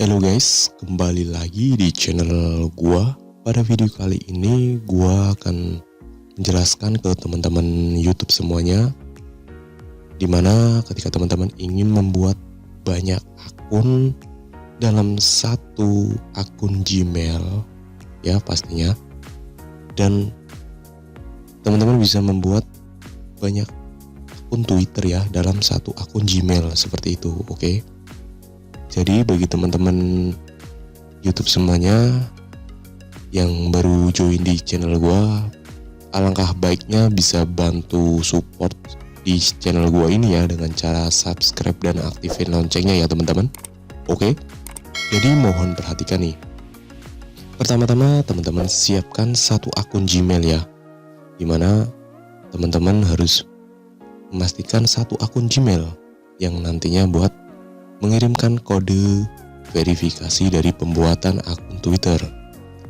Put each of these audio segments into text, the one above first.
Halo guys, kembali lagi di channel gua. Pada video kali ini gua akan menjelaskan ke teman-teman YouTube semuanya, dimana ketika teman-teman ingin membuat banyak akun dalam satu akun Gmail, ya pastinya, dan teman-teman bisa membuat banyak akun Twitter ya dalam satu akun Gmail seperti itu, oke? Jadi bagi teman-teman YouTube semuanya yang baru join di channel gua, alangkah baiknya bisa bantu support di channel gua ini ya dengan cara subscribe dan aktifin loncengnya ya teman-teman. Oke. Jadi mohon perhatikan nih. Pertama-tama teman-teman siapkan satu akun Gmail ya. Dimana teman-teman harus memastikan satu akun Gmail yang nantinya buat mengirimkan kode verifikasi dari pembuatan akun Twitter.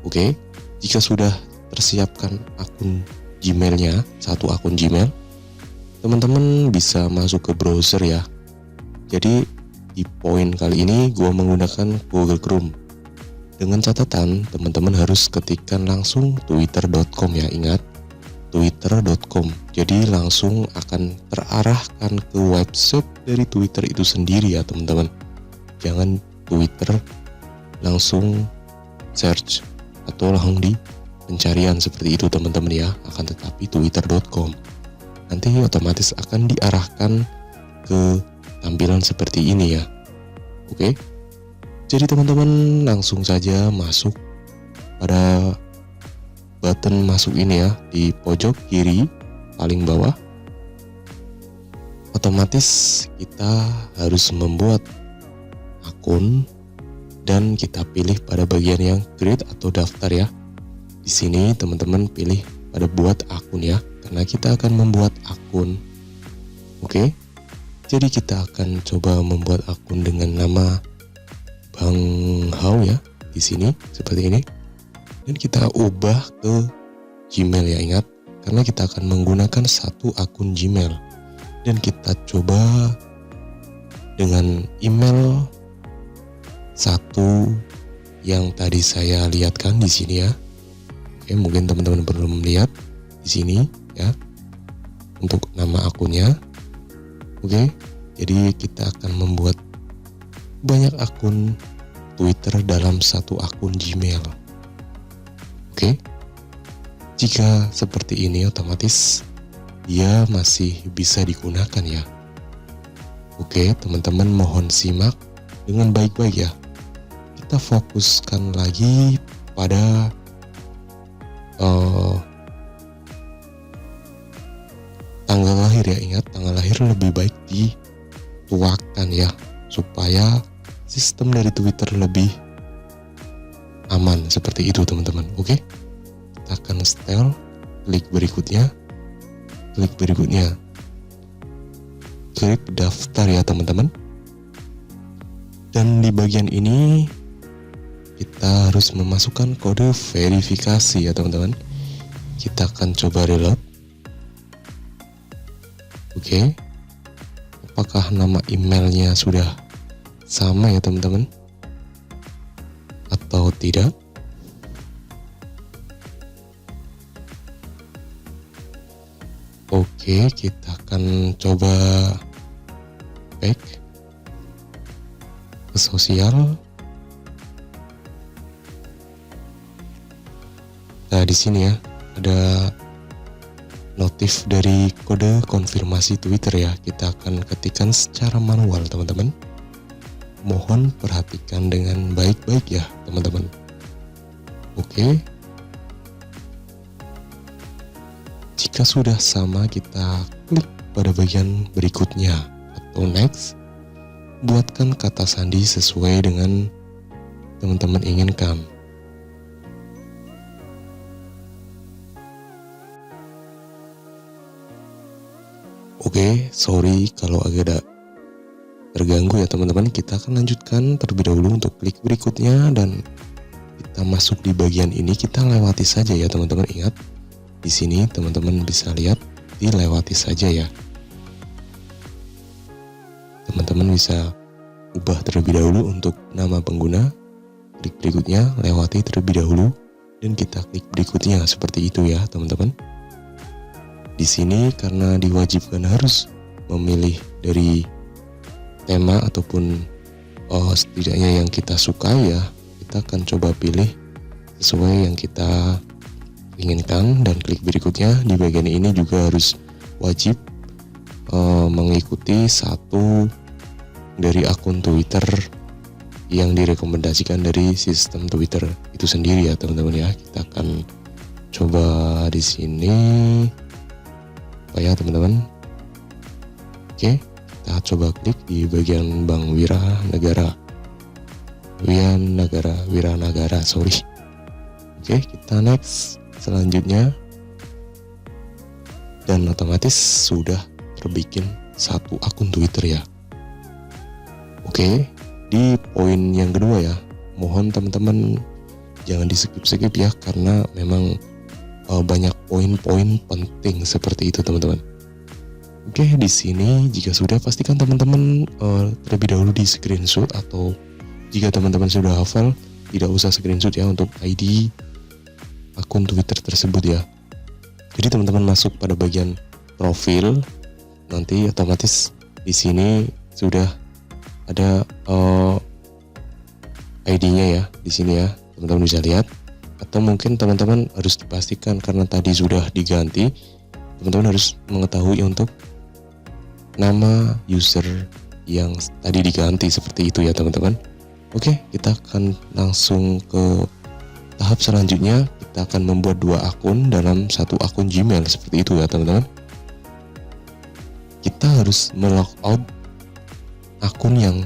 Oke, jika sudah tersiapkan akun Gmailnya, satu akun Gmail, teman-teman bisa masuk ke browser ya. Jadi di poin kali ini gue menggunakan Google Chrome. Dengan catatan teman-teman harus ketikkan langsung twitter.com ya, ingat twitter.com. Jadi langsung akan terarahkan ke website dari Twitter itu sendiri ya teman-teman. Jangan Twitter langsung search atau langsung di pencarian seperti itu teman-teman ya. Akan tetapi twitter.com. Nanti otomatis akan diarahkan ke tampilan seperti ini ya. Oke. Jadi teman-teman langsung saja masuk pada button masuk ini ya, di pojok kiri paling bawah. Otomatis kita harus membuat akun dan kita pilih pada bagian yang create atau daftar ya. Di sini teman-teman pilih pada buat akun ya, karena kita akan membuat akun. Oke. Jadi kita akan coba membuat akun dengan nama Bang Hao ya, di sini seperti ini. Dan kita ubah ke Gmail ya, ingat, karena kita akan menggunakan satu akun Gmail. Dan kita coba dengan email satu yang tadi saya lihatkan di sini ya. Oke, mungkin teman-teman belum lihat di sini ya untuk nama akunnya. Oke, jadi kita akan membuat banyak akun Twitter dalam satu akun Gmail. Oke, jika seperti ini otomatis dia masih bisa digunakan ya. Oke, teman-teman mohon simak dengan baik-baik ya. Kita fokuskan lagi pada tanggal lahir ya. Ingat, tanggal lahir lebih baik dituakan ya, supaya sistem dari Twitter lebih aman seperti itu teman-teman. Oke, kita akan setel, klik berikutnya, klik daftar ya teman-teman. Dan di bagian ini kita harus memasukkan kode verifikasi ya teman-teman. Kita akan coba reload. Oke, apakah nama emailnya sudah sama ya teman-teman atau tidak? Oke, kita akan coba back ke sosial. Nah, di sini ya ada notif dari kode konfirmasi Twitter ya. Kita akan ketikkan secara manual teman-teman. Mohon perhatikan dengan baik-baik ya teman-teman. Oke. Jika sudah sama, kita klik pada bagian berikutnya atau next. Buatkan kata sandi sesuai dengan teman-teman inginkan. Oke, sorry kalau agak terganggu ya teman-teman. Kita akan lanjutkan terlebih dahulu untuk klik berikutnya dan kita masuk di bagian ini. Kita lewati saja ya teman-teman. Ingat, di sini teman-teman bisa lihat dilewati saja ya. Teman-teman bisa ubah terlebih dahulu untuk nama pengguna, klik berikutnya, lewati terlebih dahulu, dan kita klik berikutnya seperti itu ya teman-teman. Di sini karena diwajibkan harus memilih dari tema ataupun setidaknya yang kita suka ya, kita akan coba pilih sesuai yang kita inginkan dan klik berikutnya. Di bagian ini juga harus wajib mengikuti satu dari akun Twitter yang direkomendasikan dari sistem Twitter itu sendiri ya teman-teman ya. Kita akan coba di sini apa ya teman-teman. Oke, kita coba klik di bagian Bank Wiranagara. Oke, kita next selanjutnya. Dan otomatis sudah terbikin satu akun Twitter ya. Oke, di poin yang kedua ya, mohon teman-teman jangan di skip ya, karena memang banyak poin-poin penting seperti itu teman-teman. Oke, di sini jika sudah pastikan teman-teman terlebih dahulu di screenshot, atau jika teman-teman sudah hafal tidak usah screenshot ya untuk ID akun Twitter tersebut ya. Jadi teman-teman masuk pada bagian profil, nanti otomatis di sini sudah ada ID-nya ya di sini ya, teman-teman bisa lihat. Atau mungkin teman-teman harus dipastikan karena tadi sudah diganti, teman-teman harus mengetahui untuk nama user yang tadi diganti seperti itu ya teman-teman. Oke, kita akan langsung ke tahap selanjutnya. Kita akan membuat dua akun dalam satu akun Gmail seperti itu ya teman-teman. Kita harus melogout akun yang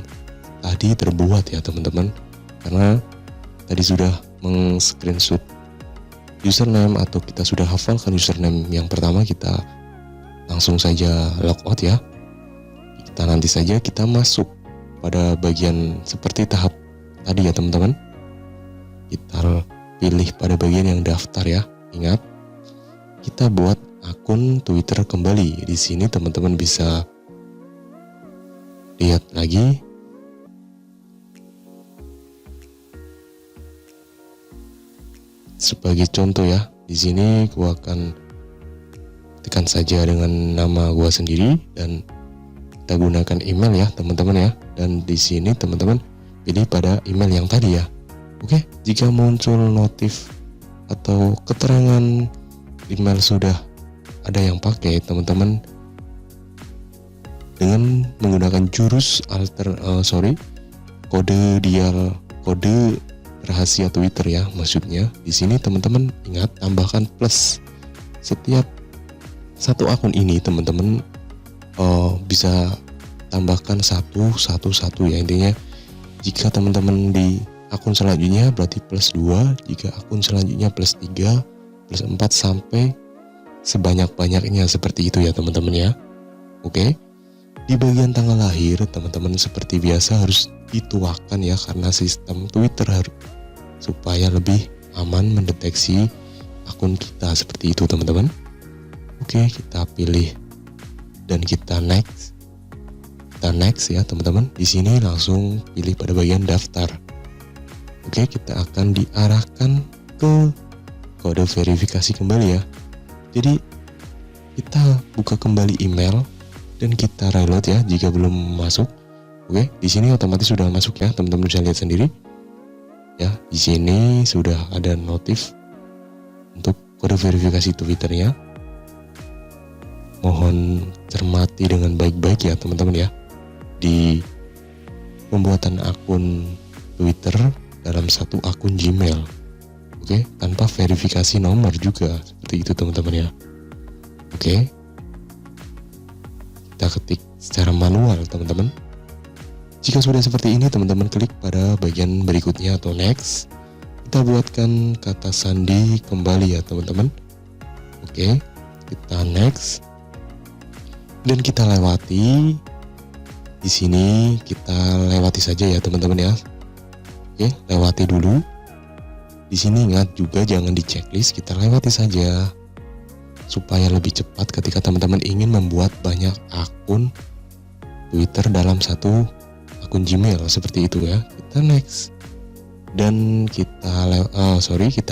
tadi terbuat ya teman-teman, karena tadi sudah meng-screenshot username atau kita sudah hafalkan username yang pertama, kita langsung saja logout ya. Kita nanti saja kita masuk pada bagian seperti tahap tadi ya teman-teman. Kita pilih pada bagian yang daftar ya. Ingat, kita buat akun Twitter kembali. Di sini teman-teman bisa lihat lagi. Sebagai contoh ya, di sini gua akan tekan saja dengan nama gua sendiri dan kita gunakan email ya teman-teman ya. Dan di sini teman-teman pilih pada email yang tadi ya. Oke, jika muncul notif atau keterangan email sudah ada yang pakai, teman-teman dengan menggunakan jurus kode rahasia Twitter ya, maksudnya di sini teman-teman ingat tambahkan plus. Setiap satu akun ini teman-teman bisa tambahkan satu ya, intinya jika teman-teman di akun selanjutnya berarti plus 2, jika akun selanjutnya plus 3, plus 4 sampai sebanyak-banyaknya seperti itu ya teman-teman ya. Oke. Di bagian tanggal lahir teman-teman seperti biasa harus dituakan ya, karena sistem Twitter supaya lebih aman mendeteksi akun kita seperti itu teman-teman. Oke, kita pilih dan kita next. Kita next ya teman-teman. Di sini langsung pilih pada bagian daftar. Oke, kita akan diarahkan ke kode verifikasi kembali ya. Jadi kita buka kembali email dan kita reload ya jika belum masuk. Oke, di sini otomatis sudah masuk ya, teman-teman bisa lihat sendiri. Ya, di sini sudah ada notif untuk kode verifikasi Twitternya. Mohon cermati dengan baik-baik ya teman-teman ya di pembuatan akun Twitter dalam satu akun Gmail. Oke, tanpa verifikasi nomor juga seperti itu teman-teman ya. Oke, kita ketik secara manual teman-teman. Jika sudah seperti ini teman-teman klik pada bagian berikutnya atau next. Kita buatkan kata sandi kembali ya teman-teman. Oke, kita next dan kita lewati. Di sini kita lewati saja ya teman-teman ya. Oke, lewati dulu. Di sini ingat juga jangan di checklist, kita lewati saja supaya lebih cepat ketika teman-teman ingin membuat banyak akun Twitter dalam satu akun Gmail seperti itu ya. Kita next. Dan kita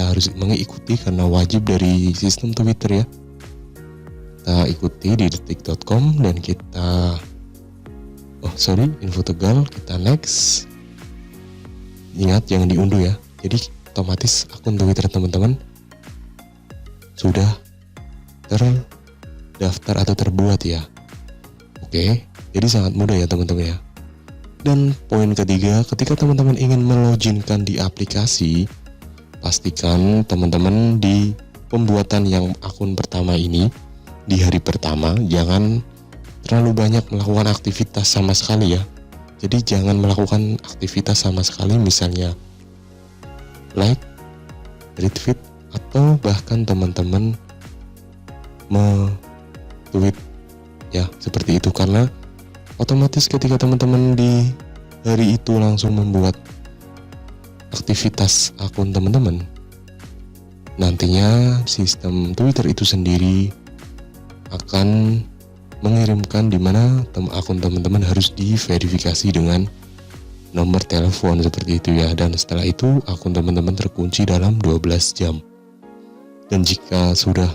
harus mengikuti karena wajib dari sistem Twitter ya. Kita ikuti di detik.com dan kita info Tegal, kita next. Ingat jangan diunduh ya. Jadi otomatis akun Twitter teman-teman sudah terdaftar atau terbuat ya. Oke, jadi sangat mudah ya teman-teman ya. Dan poin ketiga, ketika teman-teman ingin meloginkan di aplikasi, pastikan teman-teman di pembuatan yang akun pertama ini, di hari pertama, jangan terlalu banyak melakukan aktivitas sama sekali ya. Jadi jangan melakukan aktivitas sama sekali, misalnya like, retweet, atau bahkan teman-teman tweet ya seperti itu, karena otomatis ketika teman-teman di hari itu langsung membuat aktivitas akun teman-teman, nantinya sistem Twitter itu sendiri akan mengirimkan di mana akun teman-teman harus diverifikasi dengan nomor telepon seperti itu ya. Dan setelah itu akun teman-teman terkunci dalam 12 jam. Dan jika sudah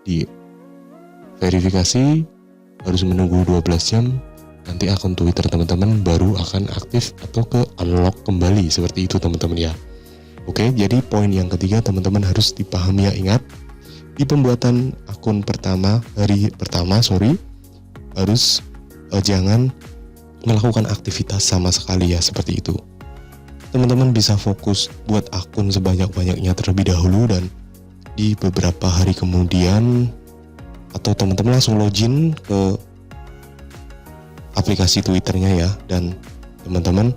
diverifikasi harus menunggu 12 jam, nanti akun Twitter teman-teman baru akan aktif atau ke unlock kembali seperti itu teman-teman ya. Oke, jadi poin yang ketiga teman-teman harus dipahami ya. Ingat, di pembuatan akun hari pertama harus jangan melakukan aktivitas sama sekali ya, seperti itu. Teman-teman bisa fokus buat akun sebanyak-banyaknya terlebih dahulu, dan di beberapa hari kemudian atau teman-teman langsung login ke aplikasi Twitternya ya. Dan teman-teman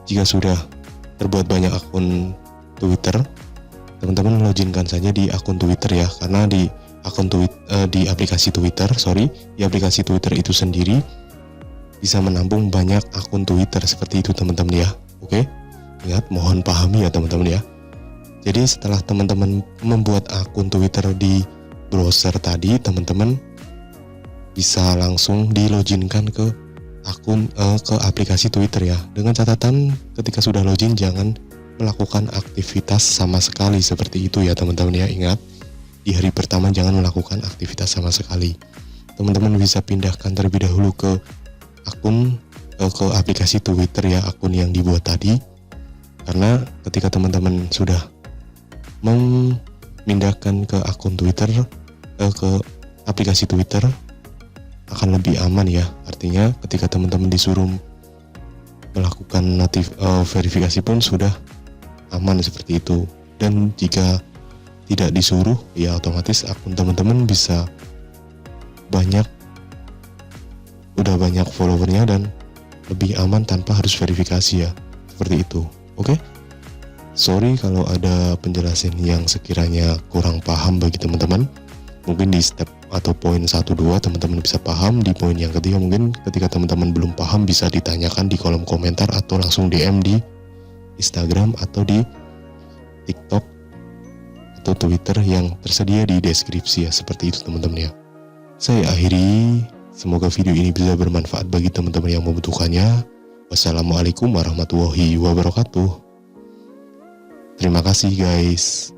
jika sudah terbuat banyak akun Twitter, teman-teman loginkan saja di akun Twitter ya, karena di aplikasi Twitter itu sendiri bisa menampung banyak akun Twitter seperti itu teman-teman ya. Oke, ingat, mohon pahami ya teman-teman ya. Jadi setelah teman-teman membuat akun Twitter di browser tadi, teman-teman bisa langsung di loginkan ke ke aplikasi Twitter ya. Dengan catatan ketika sudah login jangan melakukan aktivitas sama sekali seperti itu ya teman-teman ya. Ingat, di hari pertama jangan melakukan aktivitas sama sekali. Teman-teman bisa pindahkan terlebih dahulu ke ke aplikasi Twitter ya, akun yang dibuat tadi. Karena ketika teman-teman sudah memindahkan ke akun Twitter, ke aplikasi Twitter, akan lebih aman ya. Artinya ketika teman-teman disuruh melakukan verifikasi pun sudah aman seperti itu. Dan jika tidak disuruh ya otomatis akun teman-teman bisa udah banyak followernya dan lebih aman tanpa harus verifikasi ya, seperti itu. Oke, sorry kalau ada penjelasan yang sekiranya kurang paham bagi teman-teman. Mungkin di step atau poin 1-2 teman-teman bisa paham. Di poin yang ketiga mungkin ketika teman-teman belum paham bisa ditanyakan di kolom komentar atau langsung DM di Instagram atau di TikTok atau Twitter yang tersedia di deskripsi ya, seperti itu teman-teman ya. Saya akhiri, semoga video ini bisa bermanfaat bagi teman-teman yang membutuhkannya. Wassalamualaikum warahmatullahi wabarakatuh. Terima kasih guys.